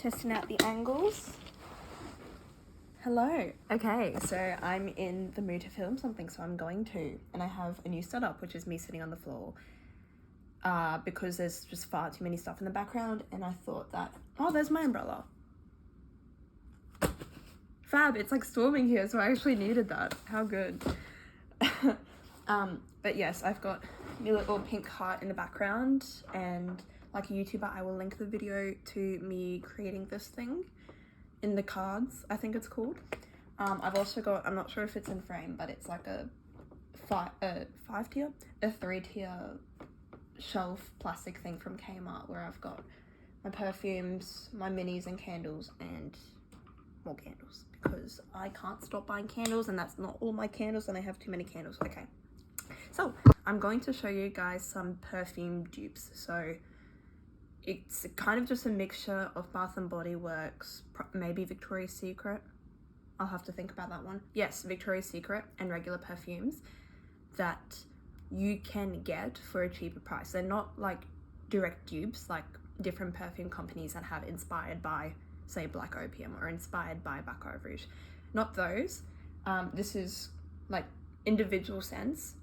Testing out the angles. Hello. Okay, so I'm in the mood to film something, so I'm going to. And I have a new setup, which is me sitting on the floor. Because there's just far too many stuff in the background, and I thought that, oh, there's my umbrella. Fab, it's like storming here, so I actually needed that. How good. But yes, I've got my little pink heart in the background, and like a YouTuber, I will link the video to me creating this thing in the cards, I think it's called. I've also got, I'm not sure if it's in frame, but it's like a 3-tier shelf plastic thing from Kmart where I've got my perfumes, my minis and candles, and more candles because I can't stop buying candles, and that's not all my candles, and I have too many candles. Okay, so I'm going to show you guys some perfume dupes. So it's kind of just a mixture of Bath & Body Works, maybe Victoria's Secret. I'll have to think about that one. Yes, Victoria's Secret and regular perfumes that you can get for a cheaper price. They're not like direct dupes like different perfume companies that have inspired by, say, Black Opium or inspired by Baccarat Rouge. Not those. This is like individual scents.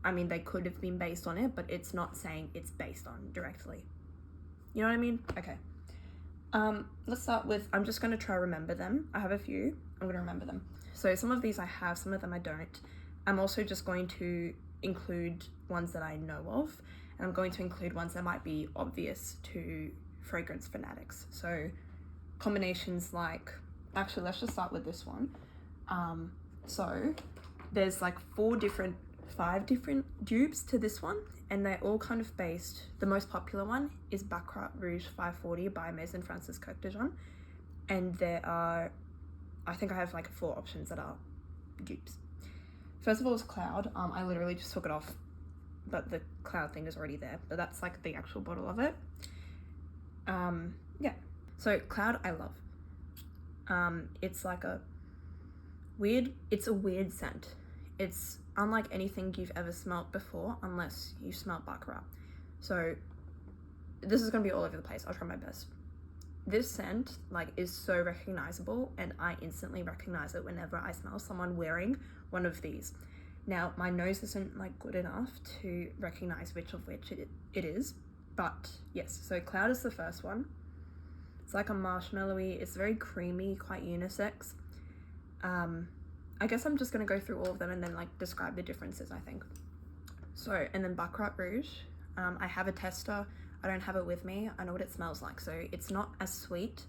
I mean, they could have been based on it, but it's not saying it's based on directly. You know what I mean? Okay. Let's start with, I'm just going to try to remember them. I have a few. I'm going to remember them. So some of these I have, some of them I don't. I'm also just going to include ones that I know of, and I'm going to include ones that might be obvious to fragrance fanatics. So combinations like, actually, let's just start with this one. So there's like 5 different dupes to this one, and they're all kind of based. The most popular one is Baccarat Rouge 540 by Maison Kurkdijan, and there are, I think I have like 4 options that are dupes. First of all is Cloud. I literally just took it off, but the Cloud thing is already there, but that's like the actual bottle of it. Yeah, so Cloud I love. It's like a weird scent. It's unlike anything you've ever smelt before, unless you smelt Baccarat. So this is gonna be all over the place. I'll try my best. This scent like is so recognizable, and I instantly recognize it whenever I smell someone wearing one of these. Now my nose isn't like good enough to recognize which of which it is, but yes, so Cloud is the first one. It's like a marshmallowy, it's very creamy, quite unisex. I guess I'm just gonna go through all of them and then like describe the differences, I think. So, and then Baccarat Rouge, I have a tester. I don't have it with me. I know what it smells like. So it's not as sweet,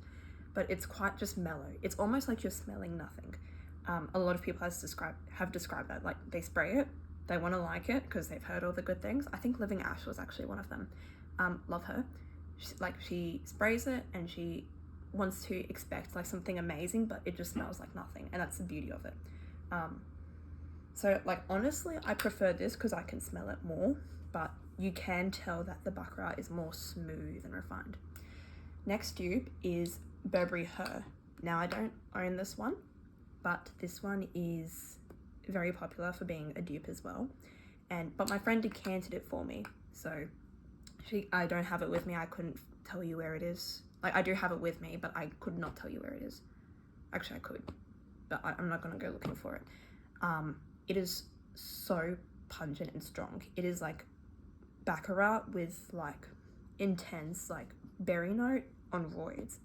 but it's quite just mellow. It's almost like you're smelling nothing. A lot of people have described that, like they spray it, they want to like it because they've heard all the good things. I think Living Ash was actually one of them. Love her. She sprays it and she wants to expect like something amazing, but it just smells like nothing, and that's the beauty of it. So like honestly I prefer this because I can smell it more, but you can tell that the Baccarat is more smooth and refined. Next dupe is Burberry Her. Now I don't own this one, but this one is very popular for being a dupe as well, but my friend decanted it for me, so I don't have it with me. I couldn't tell you where it is. Like I do have it with me, but I could not tell you where it is. Actually I could, but I'm not gonna go looking for it. It is so pungent and strong. It is like Baccarat with like intense like berry note on roids.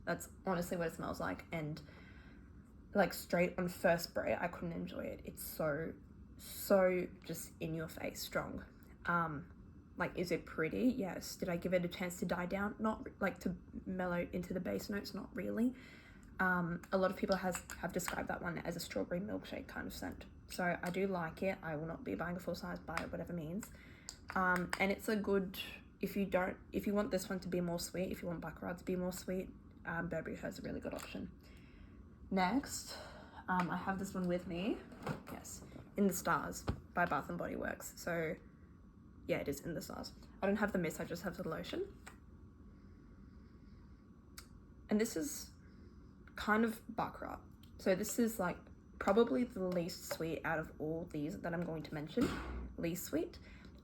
That's honestly what it smells like, and like straight on first spray I couldn't enjoy it. It's so just in your face strong. Like, is it pretty? Yes. Did I give it a chance to die down? Not like to mellow into the base notes, not really. A lot of people have described that one as a strawberry milkshake kind of scent. So I do like it. I will not be buying a full size by it, whatever means. And it's a good, if you want this one to be more sweet, if you want Baccarat to be more sweet, Burberry has a really good option. Next, I have this one with me. Yes, In the Stars by Bath & Body Works. So yeah, it is In the Stars. I don't have the mist, I just have the lotion. And this is kind of Baccarat. So this is like probably the least sweet out of all these that I'm going to mention. Least sweet.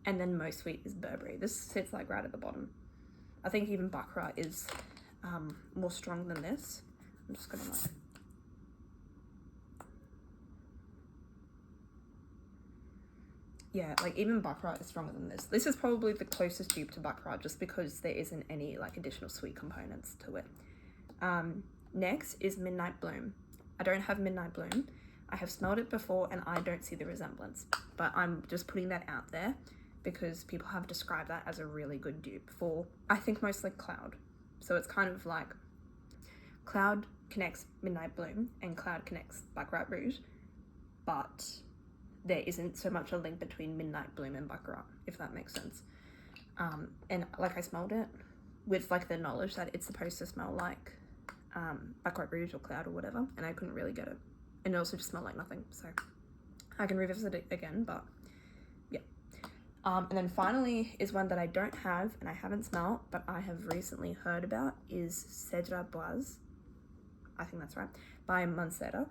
And then most sweet is Burberry. This sits like right at the bottom. I think even Baccarat is more strong than this. I'm just gonna like, yeah, like even Baccarat is stronger than this. This is probably the closest dupe to Baccarat just because there isn't any like additional sweet components to it. Next is Midnight Bloom. I don't have Midnight Bloom. I have smelled it before and I don't see the resemblance, but I'm just putting that out there because people have described that as a really good dupe for, I think, mostly Cloud. So it's kind of like Cloud connects Midnight Bloom and Cloud connects Baccarat Rouge, but there isn't so much a link between Midnight Bloom and Baccarat, if that makes sense. And like I smelled it with like the knowledge that it's supposed to smell like Baccarat Rouge or Cloud or whatever, and I couldn't really get it. And it also just smelled like nothing, so I can revisit it again, but yeah. And then finally is one that I don't have and I haven't smelled, but I have recently heard about, is Cedra Boise, I think that's right, by Maison.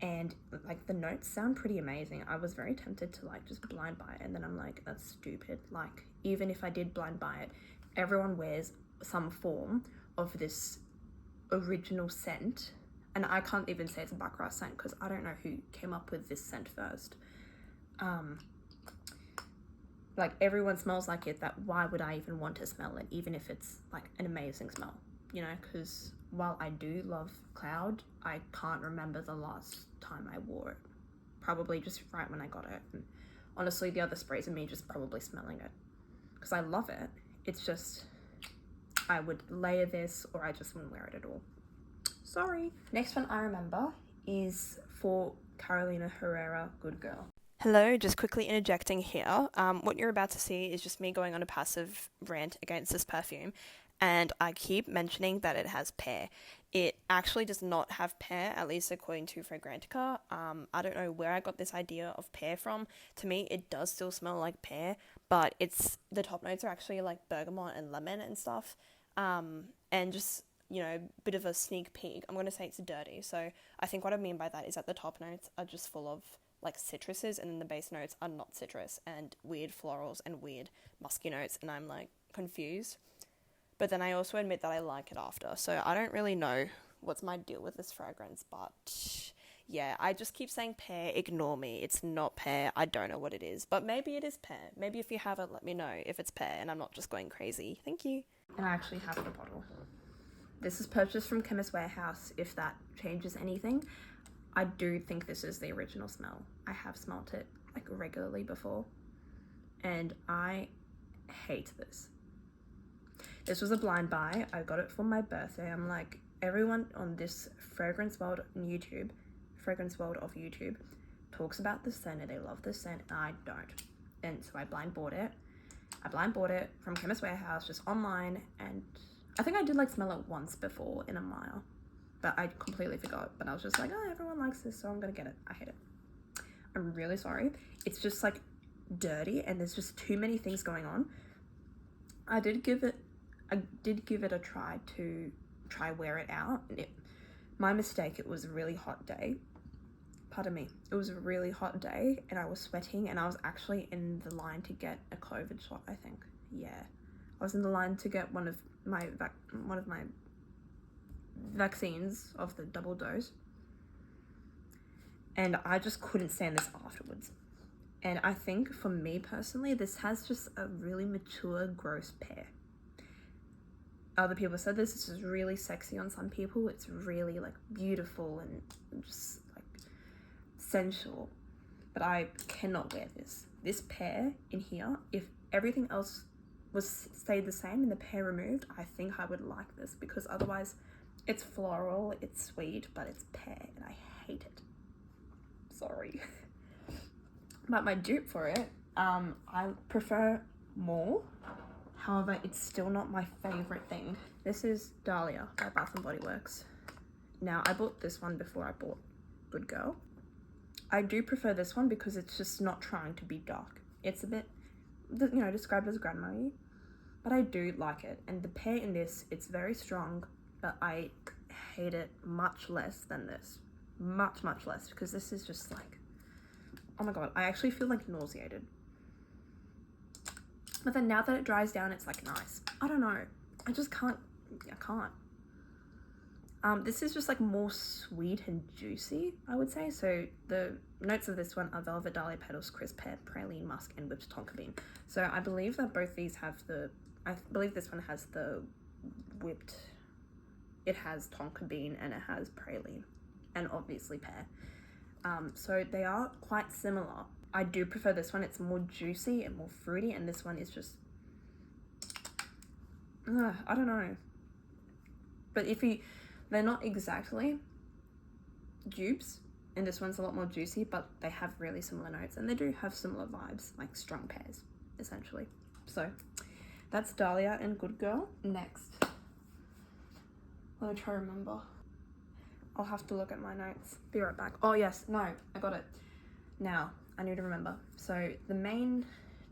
And like the notes sound pretty amazing. I was very tempted to like just blind buy it, and then I'm like, that's stupid. Like even if I did blind buy it, everyone wears some form of this original scent, and I can't even say it's a Baccarat scent because I don't know who came up with this scent first. Like everyone smells like it, that why would I even want to smell it, even if it's like an amazing smell, you know? Because while I do love Cloud, I can't remember the last time I wore it. Probably just right when I got it. And honestly, the other sprays are me just probably smelling it because I love it. It's just I would layer this or I just wouldn't wear it at all. Sorry. Next one I remember is for Carolina Herrera, Good Girl. Hello, just quickly interjecting here. What you're about to see is just me going on a passive rant against this perfume, and I keep mentioning that it has pear. It actually does not have pear, at least according to Fragrantica. I don't know where I got this idea of pear from. To me, it does still smell like pear, but the top notes are actually like bergamot and lemon and stuff. And just, you know, bit of a sneak peek, I'm going to say it's dirty. So I think what I mean by that is that the top notes are just full of like citruses, and then the base notes are not citrus and weird florals and weird musky notes, and I'm like confused. But then I also admit that I like it after, so I don't really know what's my deal with this fragrance, but yeah, I just keep saying pear, ignore me. It's not pear, I don't know what it is, but maybe it is pear. Maybe if you have it, let me know if it's pear and I'm not just going crazy. Thank you. And I actually have the bottle. This is purchased from Chemist Warehouse, if that changes anything. I do think this is the original smell. I have smelt it like regularly before, and I hate this. This was a blind buy. I got it for my birthday. I'm like, everyone on this fragrance world of YouTube talks about this scent and they love this scent, and I don't. And so I blind bought it. I blind bought it from Chemist Warehouse, just online, and I think I did like smell it once before in a mile, but I completely forgot. But I was just like, oh, everyone likes this, so I'm gonna get it. I hate it. I'm really sorry. It's just like dirty and there's just too many things going on. I did give it a try to wear it out, and my mistake, it was a really hot day. Pardon me. It was a really hot day and I was sweating, and I was actually in the line to get a COVID shot, I think. Yeah. I was in the line to get one of my vaccines of the double dose, and I just couldn't stand this afterwards. And I think for me personally, this has just a really mature, gross pear. Other people said this is really sexy on some people. It's really like beautiful and just like sensual, but I cannot wear this. This pear in here, if everything else stayed the same and the pear removed, I think I would like this, because otherwise it's floral, it's sweet, but it's pear and I hate it. Sorry. But my dupe for it, I prefer more. However, it's still not my favorite thing. This is Dahlia by Bath & Body Works. Now, I bought this one before I bought Good Girl. I do prefer this one because it's just not trying to be dark. It's a bit, you know, described as grandma-y, but I do like it. And the pear in this, it's very strong, but I hate it much less than this. Much, much less, because this is just like, oh my god, I actually feel like nauseated. But then now that it dries down, it's like nice. I don't know. I just can't I can't. This is just like more sweet and juicy, I would say. So the notes of this one are velvet, dahlia petals, crisp pear, praline, musk, and whipped tonka bean. So I believe that both these have I believe this one has the whipped, it has tonka bean and it has praline and obviously pear. So they are quite similar. I do prefer this one. It's more juicy and more fruity, and this one is just, I don't know. But they're not exactly dupes, and this one's a lot more juicy, but they have really similar notes, and they do have similar vibes, like strong pears, essentially. So that's Dahlia and Good Girl. Next, let me try to remember. I'll have to look at my notes. Be right back. Oh yes, no, I got it. Now, I need to remember. So the main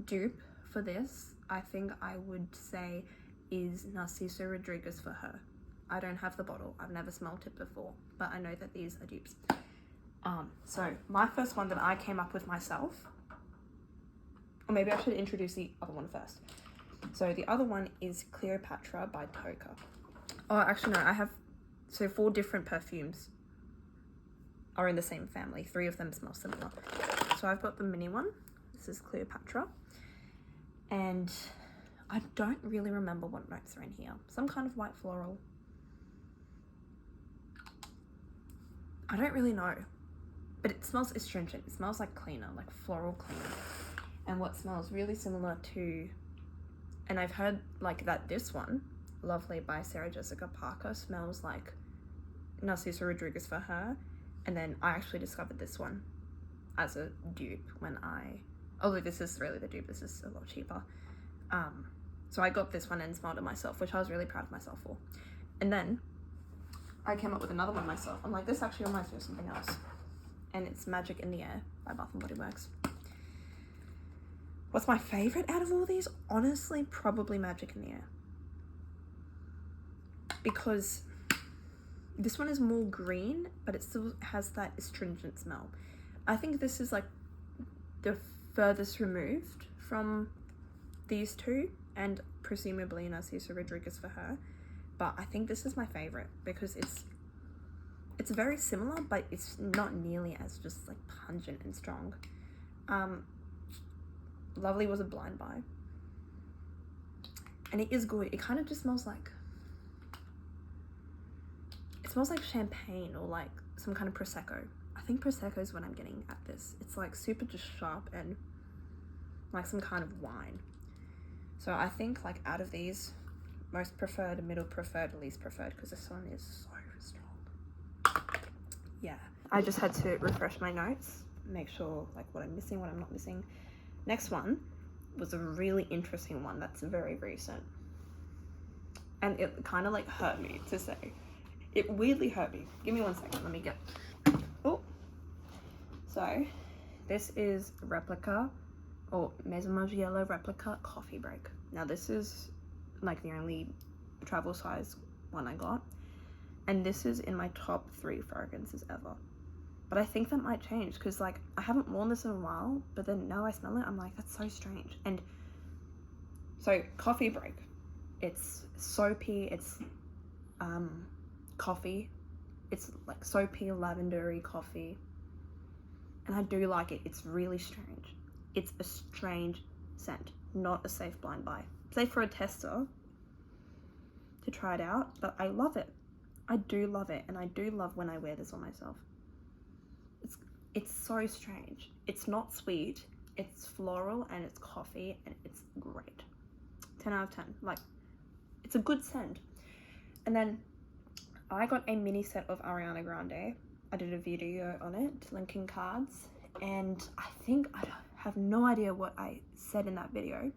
dupe for this, I think I would say, is Narciso Rodriguez for Her. I don't have the bottle. I've never smelled it before, but I know that these are dupes. So my first one that I came up with myself, or maybe I should introduce the other one first. So the other one is Cleopatra by Toka. Oh, actually no, I have, so 4 different perfumes are in the same family. 3 of them smell similar. So I've got the mini one. This is Cleopatra. And I don't really remember what notes are in here. Some kind of white floral. I don't really know, but it smells astringent. It smells like cleaner, like floral cleaner. And what smells really similar to, and I've heard like that this one, Lovely by Sarah Jessica Parker, smells like Narciso Rodriguez for Her. And then I actually discovered this one as a dupe although this is really the dupe, this is a lot cheaper. So I got this one and smelled it myself, which I was really proud of myself for. And then I came up with another one myself. I'm like, this actually reminds me of something else. And it's Magic in the Air by Bath & Body Works. What's my favorite out of all these? Honestly, probably Magic in the Air. Because this one is more green, but it still has that astringent smell. I think this is like the furthest removed from these two, and presumably Narciso Rodriguez for Her. But I think this is my favorite because it's very similar, but it's not nearly as just like pungent and strong. Lovely was a blind buy, and it is good. It kind of just smells like, it smells like champagne or like some kind of Prosecco. I think Prosecco is what I'm getting at this. It's like super just sharp and like some kind of wine. So I think like out of these, most preferred, middle preferred, least preferred, because this one is so strong. Yeah, I just had to refresh my notes, make sure like what I'm missing, what I'm not missing. Next one was a really interesting one that's very recent, and it kind of like hurt me to say. It weirdly hurt me. Give me 1 second, let me get, oh. So this is Replica, or Maison Margiela Replica Coffee Break. Now this is like the only travel size one I got, and this is in my top 3 fragrances ever. But I think that might change because like I haven't worn this in a while, but then now I smell it, I'm like, that's so strange. And so Coffee Break, it's soapy, it's coffee, it's like soapy lavendery coffee, and I do like it. It's really strange. It's a strange scent, not a safe blind buy. Safe for a tester to try it out, but I love it. I do love it, and I do love when I wear this on myself. It's so strange. It's not sweet, it's floral, and it's coffee, and it's great. 10 out of 10. Like, it's a good scent. And then I got a mini set of Ariana Grande. I did a video on it, linking cards, and I think I have no idea what I said in that video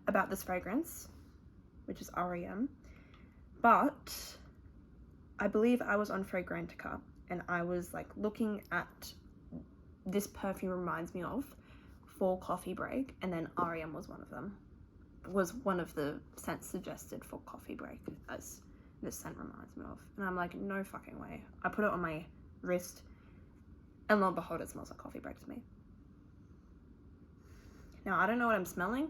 about this fragrance, which is REM, but I believe I was on Fragrantica and I was like looking at this perfume reminds me of for Coffee Break, and then REM was one of them, was one of the scents suggested for Coffee Break as this scent reminds me of. And I'm like, no fucking way. I put it on my wrist, and lo and behold, it smells like Coffee Break to me. Now, I don't know what I'm smelling.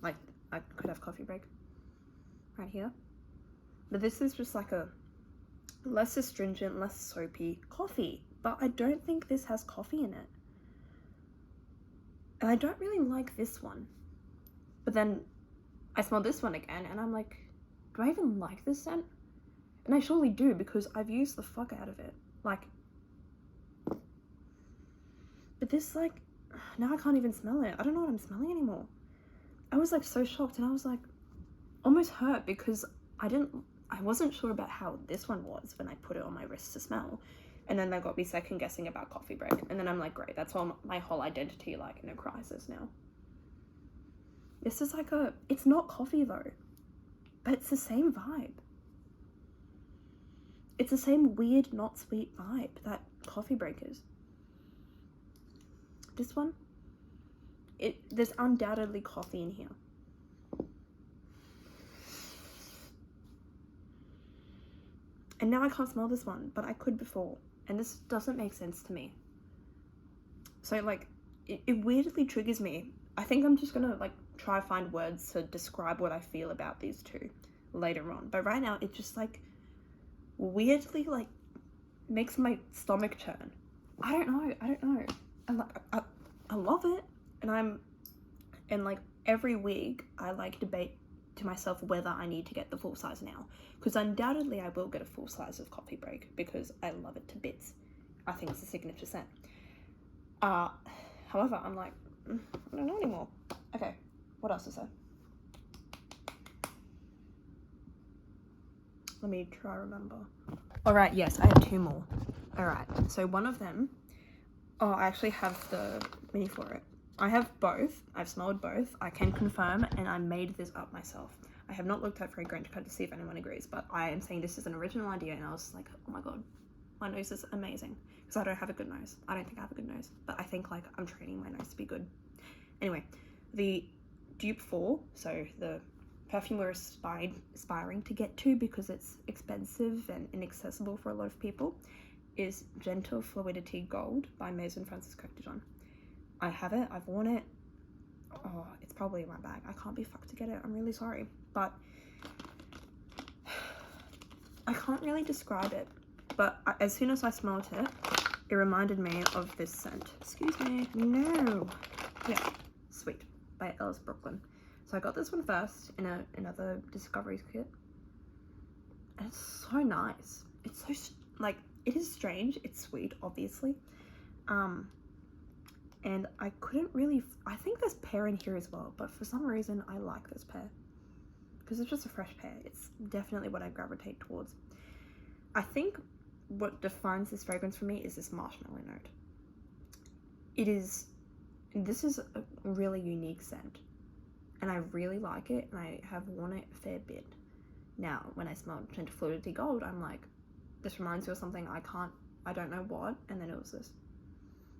Like, I could have Coffee Break right here. But this is just like a less astringent, less soapy coffee. But I don't think this has coffee in it. And I don't really like this one. But then I smell this one again and I'm like, do I even like this scent? And I surely do, because I've used the fuck out of it. Like, but this, like, now I can't even smell it. I don't know what I'm smelling anymore. I was like so shocked, and I was like almost hurt because I wasn't sure about how this one was when I put it on my wrist to smell. And then they got me second guessing about coffee break. And then I'm like, great, that's all my whole identity like in a crisis now. This is like it's not coffee though, but it's the same vibe. It's the same weird, not sweet vibe that coffee break is. This one, there's undoubtedly coffee in here. And now I can't smell this one, but I could before. And this doesn't make sense to me. So like, it weirdly triggers me. I think I'm just gonna like try find words to describe what I feel about these two later on. But right now, it just like weirdly like makes my stomach churn. I don't know. I love it, and like every week I like debate to myself whether I need to get the full size now, because undoubtedly I will get a full size of coffee break because I love it to bits. I think it's a signature scent. However, I'm like, I don't know anymore. Okay, what else is there? Let me try remember. All right, yes, I have two more. All right, so one of them, I actually have the mini for it. I have both. I've smelled both. I can confirm, and I made this up myself. I have not looked at fragrance code to see if anyone agrees, but I am saying this is an original idea, and I was like, oh my god, my nose is amazing. Because I don't have a good nose. I don't think I have a good nose, but I think like I'm training my nose to be good. Anyway, the dupe 4, so the perfume we're aspiring to get to because it's expensive and inaccessible for a lot of people, is Gentle Fluidity Gold by Maison Kurkdijan. I have it, I've worn it. Oh, it's probably in my bag. I can't be fucked to get it. I'm really sorry. But I can't really describe it. But as soon as I smelled it, it reminded me of this scent. Excuse me. No. Yeah. Sweet. By Ellis Brooklyn. So I got this one first in another Discoveries kit. And it's so nice. It's so, like, it is strange. It's sweet, obviously. And I couldn't really, I think there's pear in here as well, but for some reason I like this pear. Because it's just a fresh pear. It's definitely what I gravitate towards. I think what defines this fragrance for me is this marshmallow note. This is a really unique scent. And I really like it, and I have worn it a fair bit. Now, when I smell Gentle Fluidity Gold, I'm like, this reminds me of something I don't know what, and then it was this.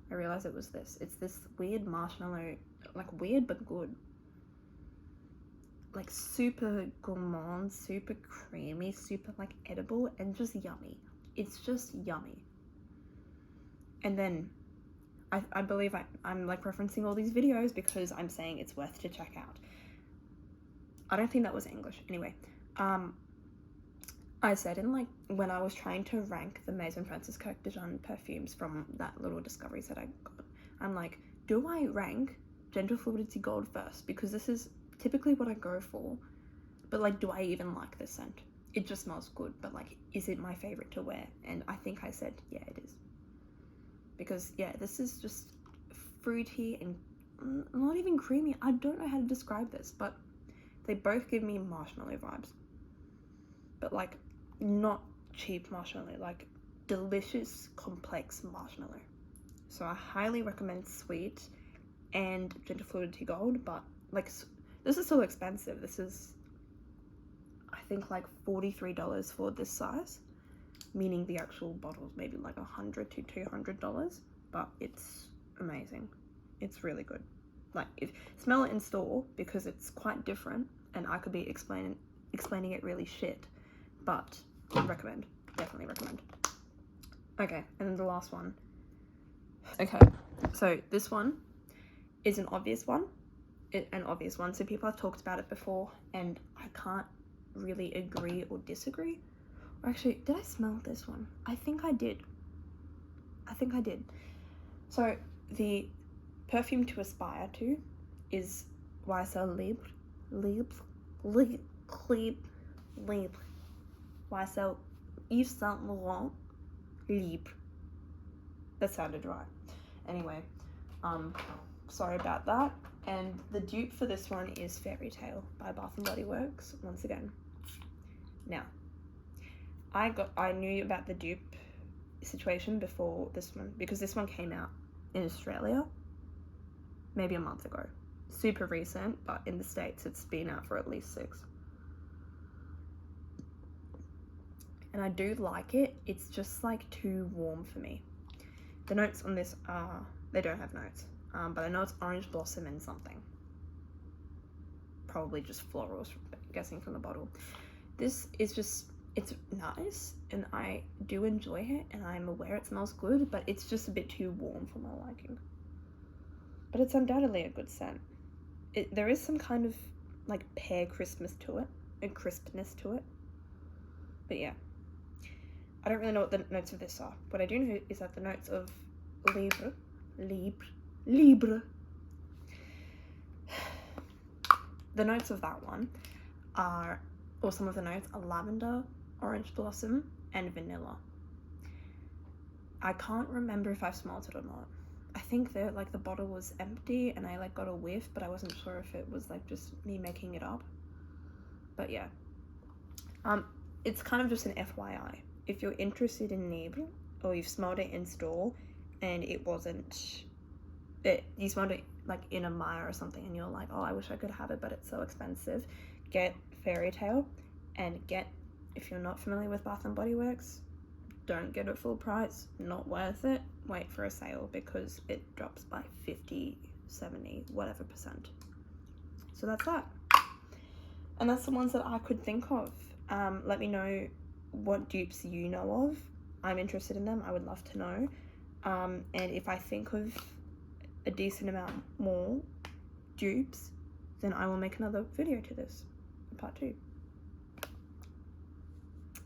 I realized it was this. It's this weird marshmallow, like weird but good. Like super gourmand, super creamy, super like edible, and just yummy. It's just yummy. And then I believe I'm like referencing all these videos because I'm saying it's worth to check out. I don't think that was English. Anyway, I said in like when I was trying to rank the Maison Kurkdijan perfumes from that little discovery set I got, I'm like, do I rank Gentle Fluidity Gold first? Because this is typically what I go for, but like, do I even like this scent? It just smells good, but like, is it my favorite to wear? And I think I said, yeah, it is. Because yeah, this is just fruity and not even creamy. I don't know how to describe this, but they both give me marshmallow vibes. But like, not cheap marshmallow, like delicious, complex marshmallow. So I highly recommend Sweet and Gentle Fluidity Gold, but like, this is still expensive. This is, I think, like $43 for this size, meaning the actual bottle's maybe like $100 to $200, but it's amazing. It's really good. Like, smell it in store because it's quite different, and I could be explaining it really shit, but recommend, definitely recommend. Okay, and then the last one. Okay, so this one is an obvious one, so people have talked about it before, and I can't really agree or disagree. Or actually, did I smell this one? I think I did. So the perfume to aspire to is YSL Libre. YSL Yves Saint Laurent Libre. That sounded right. Anyway, sorry about that. And the dupe for this one is Fairy Tale by Bath & Body Works, once again. Now, I knew about the dupe situation before this one, because this one came out in Australia maybe a month ago. Super recent, but in the States it's been out for at least 6. And I do like it. It's just like too warm for me. The notes on this are, they don't have notes, but I know it's orange blossom and something. Probably just florals, guessing from the bottle. This is just, it's nice and I do enjoy it and I'm aware it smells good, but it's just a bit too warm for my liking. But it's undoubtedly a good scent. There is some kind of like pear crispness to it, but yeah. I don't really know what the notes of this are. What I do know is that the notes of Libre. The notes of that one are, or some of the notes are lavender, orange blossom, and vanilla. I can't remember if I've smelled it or not. I think that like the bottle was empty and I like got a whiff, but I wasn't sure if it was like just me making it up. But yeah. It's kind of just an FYI. If you're interested in Libre, or you've smelled it in store and it wasn't, you smelled it like in a Maya or something and you're like, oh, I wish I could have it, but it's so expensive, get Fairy Tale. And if you're not familiar with Bath & Body Works, don't get it full price, not worth it. Wait for a sale because it drops by 50, 70, whatever %. So that's that. And that's the ones that I could think of. Let me know what dupes you know of. I'm interested in them. I would love to know. And if I think of a decent amount more dupes, then I will make another video to this, part 2.